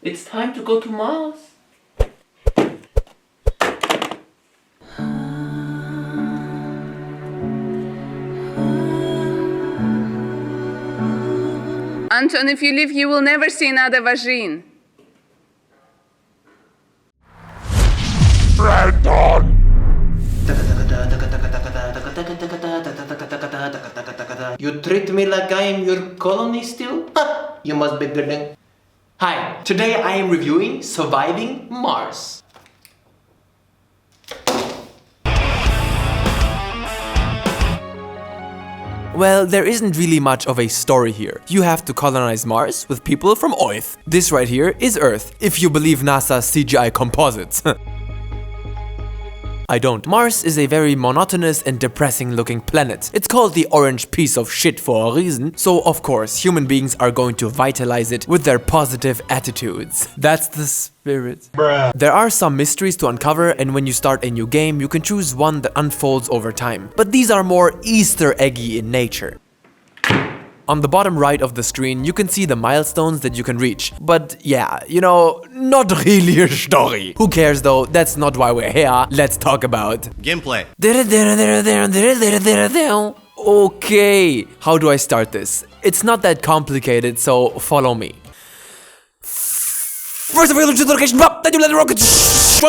It's time to go to Mars. Anton, if you leave, you will never see another vagine. Ranton! You treat me like I am your colony still? You must be kidding. Hi, today I am reviewing Surviving Mars. Well, there isn't really much of a story here. You have to colonize Mars with people from Earth. This right here is Earth, if you believe NASA's CGI composites. I don't. Mars is a very monotonous and depressing looking planet. It's called the orange piece of shit for a reason, so of course human beings are going to vitalize it with their positive attitudes. That's the spirit. Bruh. There are some mysteries to uncover, and when you start a new game, you can choose one that unfolds over time. But these are more Easter eggy in nature. On the bottom right of the screen, you can see the milestones that you can reach. But yeah, you know, not really a story. Who cares though? That's not why we're here. Let's talk about gameplay. Okay, how do I start this? It's not that complicated, so follow me. First of all, you choose the location, then you let the rockets.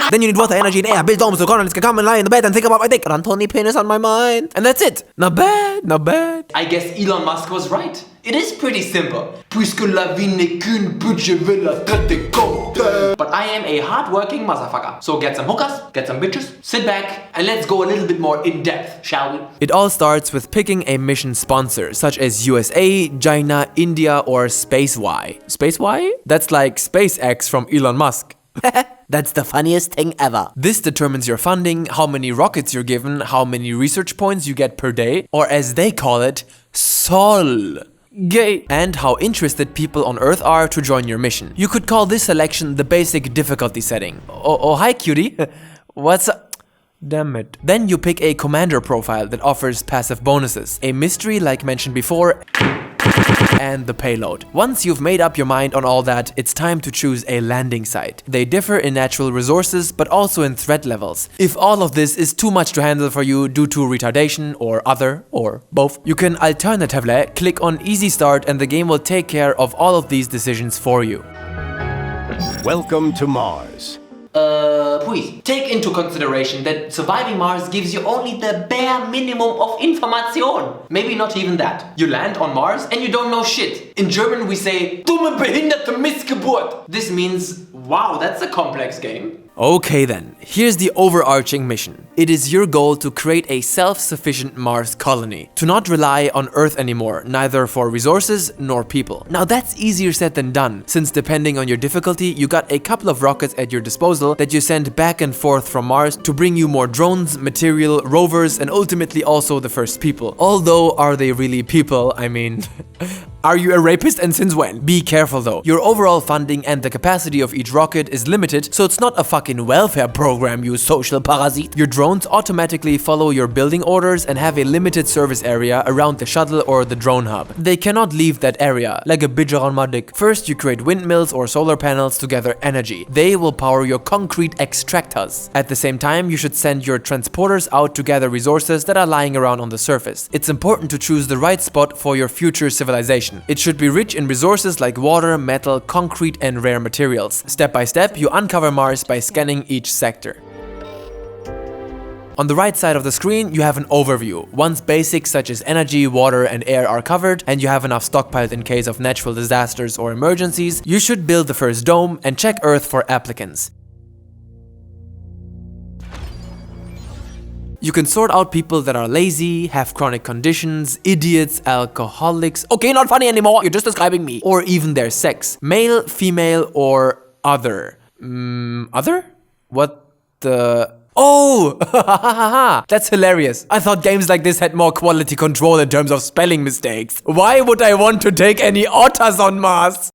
Then you need water, energy, and air. Build domes so colonists can come and lie in the bed and think about my dick. Ranton penis on my mind. And that's it. Not bad, not bad. I guess Elon Musk was right. It is pretty simple. Puisque la vie n'est qu'une but je veux la traiter comme telle. But I am a hard-working motherfucker. So get some hookers, get some bitches, sit back, and let's go a little bit more in depth, shall we? It all starts with picking a mission sponsor, such as USA, China, India, or Space Y. Space Y? That's like SpaceX from Elon Musk. That's the funniest thing ever. This determines your funding, how many rockets you're given, how many research points you get per day, or as they call it, sol. Gay. And how interested people on Earth are to join your mission. You could call this selection the basic difficulty setting. Oh hi cutie. What's up? Damn it. Then you pick a commander profile that offers passive bonuses, a mystery like mentioned before, and the payload. Once you've made up your mind on all that, it's time to choose a landing site. They differ in natural resources, but also in threat levels. If all of this is too much to handle for you due to retardation or other, or both, you can alternatively click on Easy Start and the game will take care of all of these decisions for you. Welcome to Mars. Please, take into consideration that surviving Mars gives you only the bare minimum of information. Maybe not even that. You land on Mars and you don't know shit. In German we say, dumme behinderte Missgeburt. This means, wow, that's a complex game. Okay then, here's the overarching mission. It is your goal to create a self-sufficient Mars colony. To not rely on Earth anymore, neither for resources nor people. Now that's easier said than done, since depending on your difficulty, you got a couple of rockets at your disposal that you send back and forth from Mars to bring you more drones, material, rovers, and ultimately also the first people. Although, are they really people? I mean... Are you a rapist and since when? Be careful though. Your overall funding and the capacity of each rocket is limited, so it's not a fucking welfare program, you social parasite. Your drones automatically follow your building orders and have a limited service area around the shuttle or the drone hub. They cannot leave that area, like a bitch around my dick. First, you create windmills or solar panels to gather energy. They will power your concrete extractors. At the same time, you should send your transporters out to gather resources that are lying around on the surface. It's important to choose the right spot for your future civilization. It should be rich in resources like water, metal, concrete, and rare materials. Step by step, you uncover Mars by scanning each sector. On the right side of the screen, you have an overview. Once basics such as energy, water, and air are covered, and you have enough stockpiled in case of natural disasters or emergencies, you should build the first dome and check Earth for applicants. You can sort out people that are lazy, have chronic conditions, idiots, alcoholics. Okay, not funny anymore, you're just describing me. Or even their sex. Male, female, or other. Other? What the... Oh! That's hilarious. I thought games like this had more quality control in terms of spelling mistakes. Why would I want to take any otters on Mars?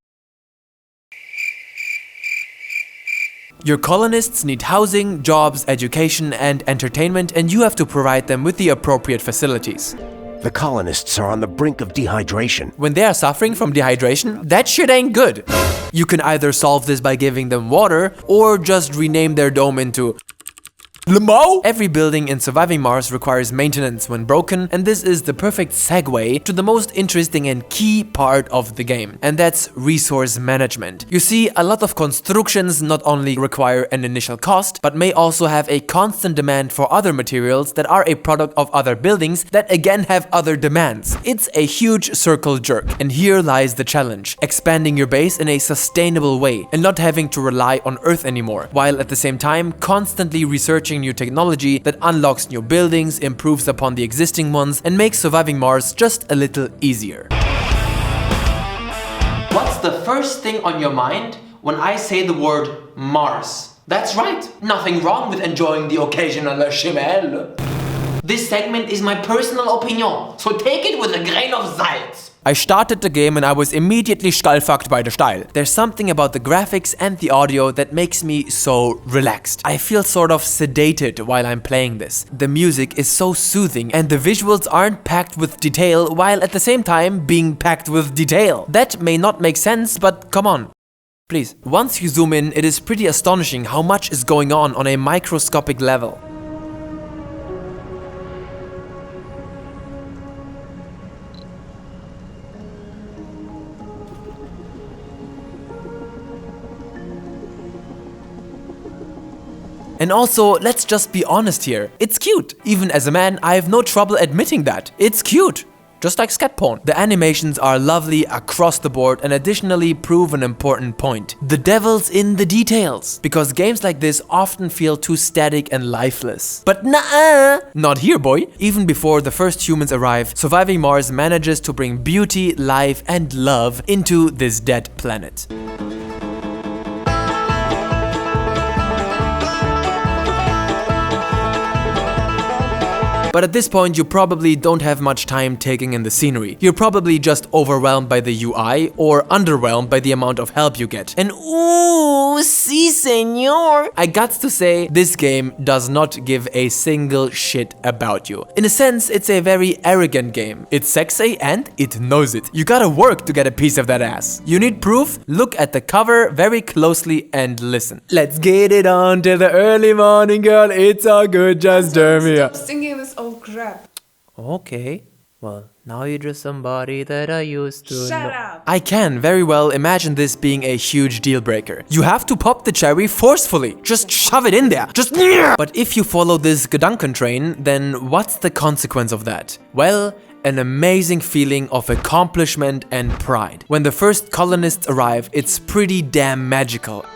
Your colonists need housing, jobs, education, and entertainment, and you have to provide them with the appropriate facilities. The colonists are on the brink of dehydration. When they are suffering from dehydration, that shit ain't good. You can either solve this by giving them water, or just rename their dome into Limo? Every building in Surviving Mars requires maintenance when broken, and this is the perfect segue to the most interesting and key part of the game, and that's resource management. You see, a lot of constructions not only require an initial cost, but may also have a constant demand for other materials that are a product of other buildings that again have other demands. It's a huge circle jerk, and here lies the challenge: expanding your base in a sustainable way and not having to rely on Earth anymore, while at the same time constantly researching new technology that unlocks new buildings, improves upon the existing ones, and makes surviving Mars just a little easier. What's the first thing on your mind when I say the word Mars? That's right, nothing wrong with enjoying the occasional chimel. This segment is my personal opinion, so take it with a grain of salt. I started the game and I was immediately skullfucked by the style. There's something about the graphics and the audio that makes me so relaxed. I feel sort of sedated while I'm playing this. The music is so soothing and the visuals aren't packed with detail while at the same time being packed with detail. That may not make sense, but come on. Please. Once you zoom in, it is pretty astonishing how much is going on a microscopic level. And also, let's just be honest here, it's cute. Even as a man, I have no trouble admitting that. It's cute. Just like scat porn. The animations are lovely across the board and additionally prove an important point. The devil's in the details. Because games like this often feel too static and lifeless. But nah, not here, boy. Even before the first humans arrive, Surviving Mars manages to bring beauty, life, and love into this dead planet. But at this point, you probably don't have much time taking in the scenery. You're probably just overwhelmed by the UI or underwhelmed by the amount of help you get. And ooh, si senor! I got to say, this game does not give a single shit about you. In a sense, it's a very arrogant game. It's sexy and it knows it. You gotta work to get a piece of that ass. You need proof? Look at the cover very closely and listen. Let's get it on till the early morning, girl. It's all good, just turn me up. Stop singing this old crap. Okay, well, now you're just somebody that I used to Shut know. up. I can very well imagine this being a huge deal breaker. You have to pop the cherry forcefully. Just shove it in there. Just But if you follow this Gedanken train, then what's the consequence of that? Well, an amazing feeling of accomplishment and pride. When the first colonists arrive, it's pretty damn magical.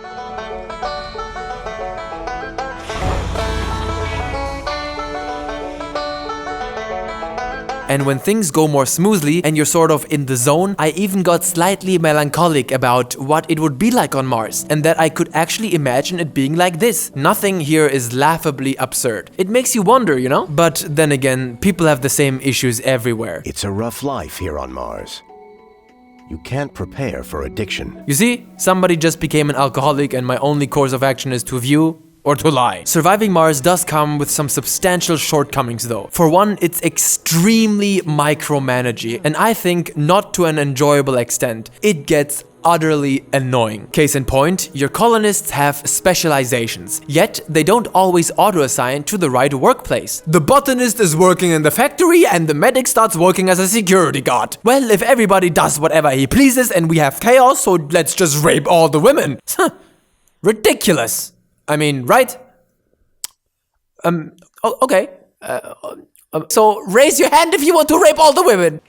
And when things go more smoothly and you're sort of in the zone, I even got slightly melancholic about what it would be like on Mars, and that I could actually imagine it being like this. Nothing here is laughably absurd. It makes you wonder, you know? But then again, people have the same issues everywhere. It's a rough life here on Mars. You can't prepare for addiction. You see, somebody just became an alcoholic and my only course of action is to view or to lie. Surviving Mars does come with some substantial shortcomings though. For one, it's extremely micromanagey, and I think not to an enjoyable extent. It gets utterly annoying. Case in point, your colonists have specializations, yet they don't always auto-assign to the right workplace. The botanist is working in the factory and the medic starts working as a security guard. Well, if everybody does whatever he pleases and we have chaos, so let's just rape all the women. Ridiculous. I mean, right? Okay. So raise your hand if you want to rape all the women.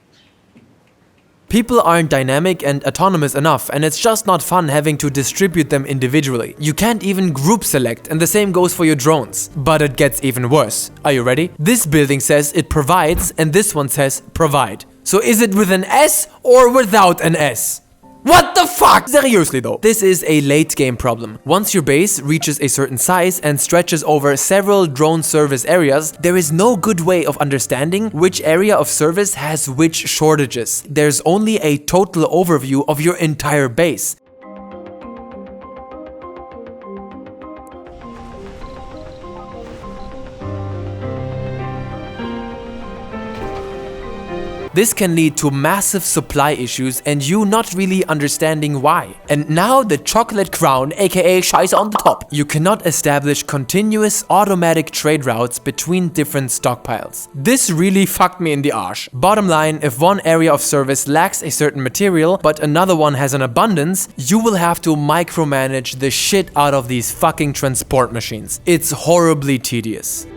People aren't dynamic and autonomous enough, and it's just not fun having to distribute them individually. You can't even group select, and the same goes for your drones. But it gets even worse. Are you ready? This building says it provides, and this one says provide. So is it with an S or without an S? What the fuck? Seriously though, this is a late game problem. Once your base reaches a certain size and stretches over several drone service areas, there is no good way of understanding which area of service has which shortages. There's only a total overview of your entire base. This can lead to massive supply issues and you not really understanding why. And now the chocolate crown, aka Scheiße on the top. You cannot establish continuous automatic trade routes between different stockpiles. This really fucked me in the arse. Bottom line, if one area of service lacks a certain material but another one has an abundance, you will have to micromanage the shit out of these fucking transport machines. It's horribly tedious.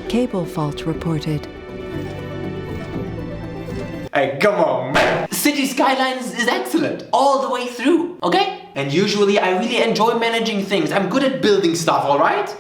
Cable fault reported. Hey, come on, man. City Skylines is excellent all the way through, okay? And usually I really enjoy managing things. I'm good at building stuff, alright?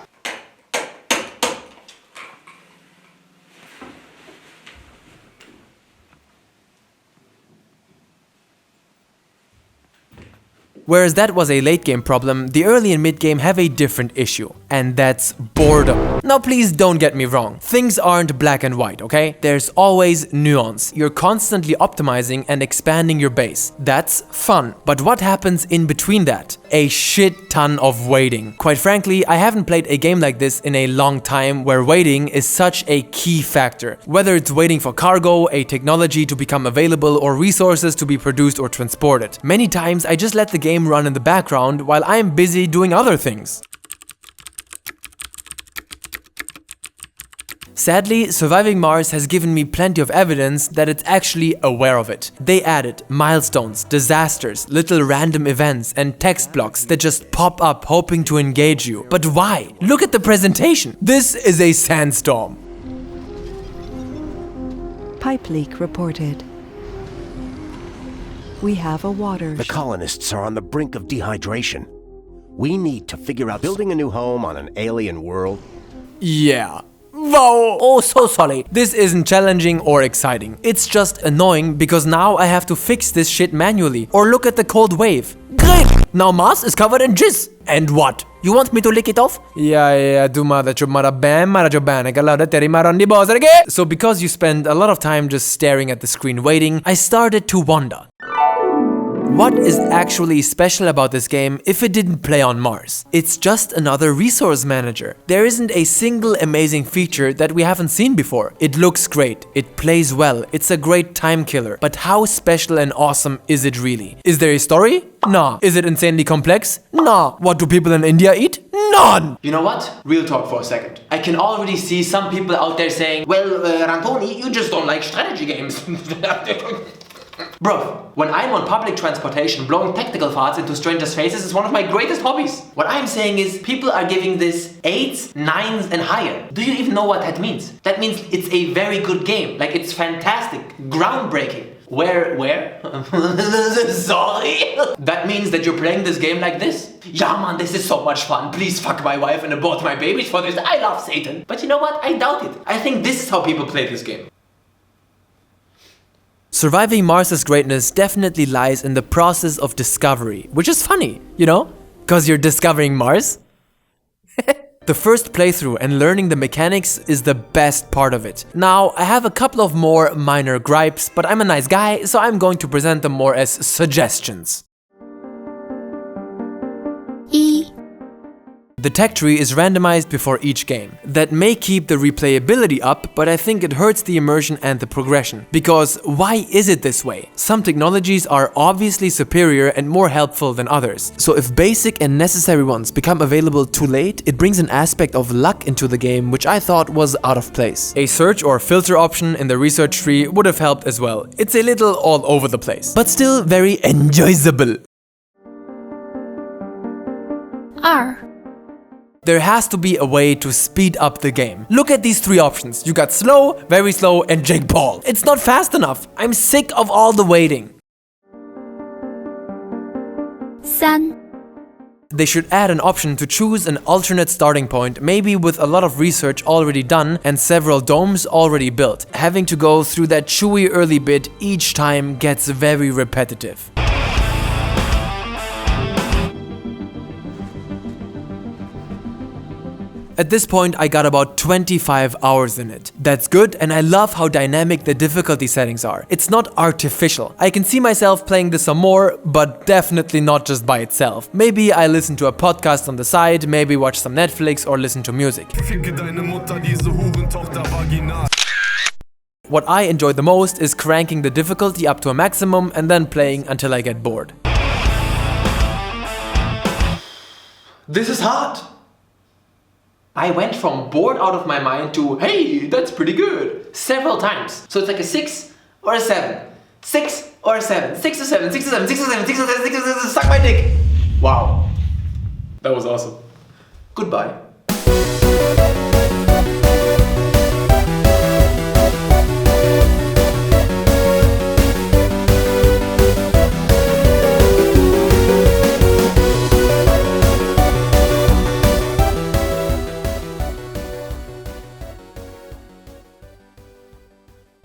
Whereas that was a late game problem, the early and mid game have a different issue, and that's boredom. Now please don't get me wrong, things aren't black and white, okay? There's always nuance. You're constantly optimizing and expanding your base. That's fun. But what happens in between that? A shit ton of waiting. Quite frankly, I haven't played a game like this in a long time where waiting is such a key factor. Whether it's waiting for cargo, a technology to become available, or resources to be produced or transported. Many times I just let the game run in the background while I'm busy doing other things. Sadly, Surviving Mars has given me plenty of evidence that it's actually aware of it. They added milestones, disasters, little random events, and text blocks that just pop up hoping to engage you. But why? Look at the presentation. This is a sandstorm. Pipe leak reported. We have a water. The colonists are on the brink of dehydration. We need to figure out building a new home on an alien world. Yeah. Wow, oh so sorry. This isn't challenging or exciting. It's just annoying because now I have to fix this shit manually. Or look at the cold wave. Great! Now Mars is covered in jizz. And what? You want me to lick it off? Yeah, So because you spend a lot of time just staring at the screen waiting, I started to wonder. What is actually special about this game if it didn't play on Mars? It's just another resource manager. There isn't a single amazing feature that we haven't seen before. It looks great, it plays well, it's a great time killer. But how special and awesome is it really? Is there a story? Nah. Is it insanely complex? Nah. What do people in India eat? None! You know what? Real talk for a second. I can already see some people out there saying, well, Rantoni, you just don't like strategy games. Bro, when I'm on public transportation, blowing tactical farts into strangers' faces is one of my greatest hobbies. What I'm saying is, people are giving this 8s, 9s and higher. Do you even know what that means? That means it's a very good game. Like, it's fantastic, groundbreaking. Where? Sorry? That means that you're playing this game like this? Yeah man, this is so much fun. Please fuck my wife and abort my babies for this. I love Satan. But you know what? I doubt it. I think this is how people play this game. Surviving Mars's greatness definitely lies in the process of discovery, which is funny, you know? Cause you're discovering Mars? The first playthrough and learning the mechanics is the best part of it. Now, I have a couple of more minor gripes, but I'm a nice guy, so I'm going to present them more as suggestions. The tech tree is randomized before each game. That may keep the replayability up, but I think it hurts the immersion and the progression. Because why is it this way? Some technologies are obviously superior and more helpful than others. So if basic and necessary ones become available too late, it brings an aspect of luck into the game which I thought was out of place. A search or filter option in the research tree would have helped as well. It's a little all over the place, but still very enjoyable. There has to be a way to speed up the game. Look at these three options. You got slow, very slow, and Jake Paul. It's not fast enough. I'm sick of all the waiting. 3. They should add an option to choose an alternate starting point, maybe with a lot of research already done and several domes already built. Having to go through that chewy early bit each time gets very repetitive. At this point, I got about 25 hours in it. That's good, and I love how dynamic the difficulty settings are. It's not artificial. I can see myself playing this some more, but definitely not just by itself. Maybe I listen to a podcast on the side, maybe watch some Netflix or listen to music. What I enjoy the most is cranking the difficulty up to a maximum and then playing until I get bored. This is hard! I went from bored out of my mind to, hey, that's pretty good, several times. So it's like a 6 or a 7. 6 or a 7. 6 or 7, 6 or 7, 6 or 7, 6 or 7, 6 or 7, suck my dick! Wow. That was awesome. Goodbye.